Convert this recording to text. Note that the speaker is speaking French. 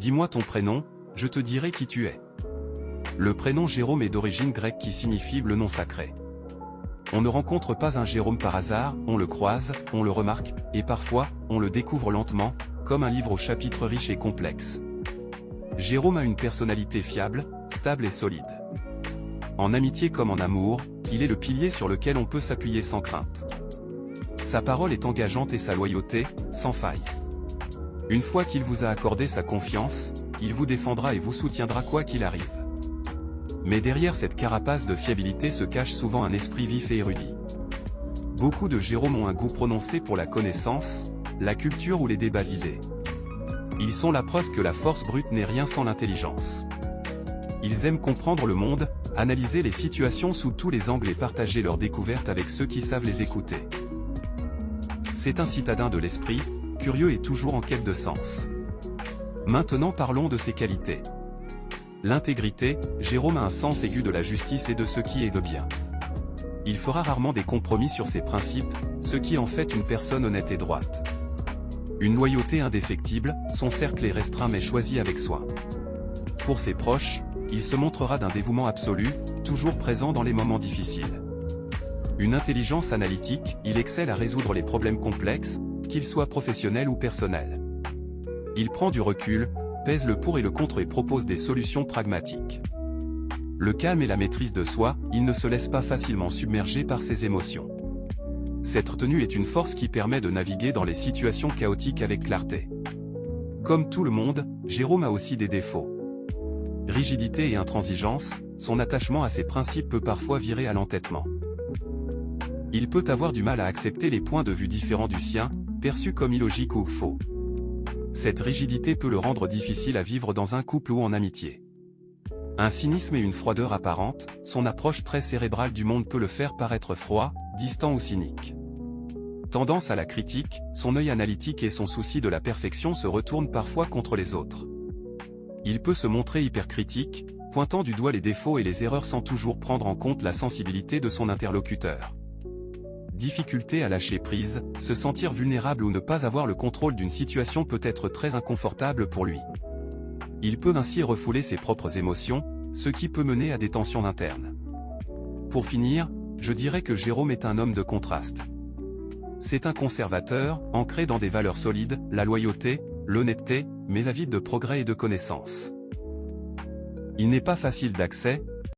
Dis-moi ton prénom, je te dirai qui tu es. Le prénom Jérôme est d'origine grecque qui signifie le nom sacré. On ne rencontre pas un Jérôme par hasard, on le croise, on le remarque, et parfois, on le découvre lentement, comme un livre au chapitre riche et complexe. Jérôme a une personnalité fiable, stable et solide. En amitié comme en amour, il est le pilier sur lequel on peut s'appuyer sans crainte. Sa parole est engageante et sa loyauté, sans faille. Une fois qu'il vous a accordé sa confiance, il vous défendra et vous soutiendra quoi qu'il arrive. Mais derrière cette carapace de fiabilité se cache souvent un esprit vif et érudit. Beaucoup de Jérômes ont un goût prononcé pour la connaissance, la culture ou les débats d'idées. Ils sont la preuve que la force brute n'est rien sans l'intelligence. Ils aiment comprendre le monde, analyser les situations sous tous les angles et partager leurs découvertes avec ceux qui savent les écouter. C'est un citadin de l'esprit, curieux et toujours en quête de sens. Maintenant parlons de ses qualités. L'intégrité, Jérôme a un sens aigu de la justice et de ce qui est le bien. Il fera rarement des compromis sur ses principes, ce qui en fait une personne honnête et droite. Une loyauté indéfectible, son cercle est restreint mais choisi avec soin. Pour ses proches, il se montrera d'un dévouement absolu, toujours présent dans les moments difficiles. Une intelligence analytique, il excelle à résoudre les problèmes complexes, qu'ils soient professionnels ou personnels. Il prend du recul, pèse le pour et le contre et propose des solutions pragmatiques. Le calme et la maîtrise de soi, il ne se laisse pas facilement submerger par ses émotions. Cette retenue est une force qui permet de naviguer dans les situations chaotiques avec clarté. Comme tout le monde, Jérôme a aussi des défauts. Rigidité et intransigeance, son attachement à ses principes peut parfois virer à l'entêtement. Il peut avoir du mal à accepter les points de vue différents du sien, perçus comme illogiques ou faux. Cette rigidité peut le rendre difficile à vivre dans un couple ou en amitié. Un cynisme et une froideur apparente, son approche très cérébrale du monde peut le faire paraître froid, distant ou cynique. Tendance à la critique, son œil analytique et son souci de la perfection se retournent parfois contre les autres. Il peut se montrer hypercritique, pointant du doigt les défauts et les erreurs sans toujours prendre en compte la sensibilité de son interlocuteur. Difficulté à lâcher prise, se sentir vulnérable ou ne pas avoir le contrôle d'une situation peut être très inconfortable pour lui. Il peut ainsi refouler ses propres émotions, ce qui peut mener à des tensions internes. Pour finir, je dirais que Jérôme est un homme de contraste. C'est un conservateur, ancré dans des valeurs solides, la loyauté, l'honnêteté, mais avide de progrès et de connaissances. Il n'est pas facile d'accès,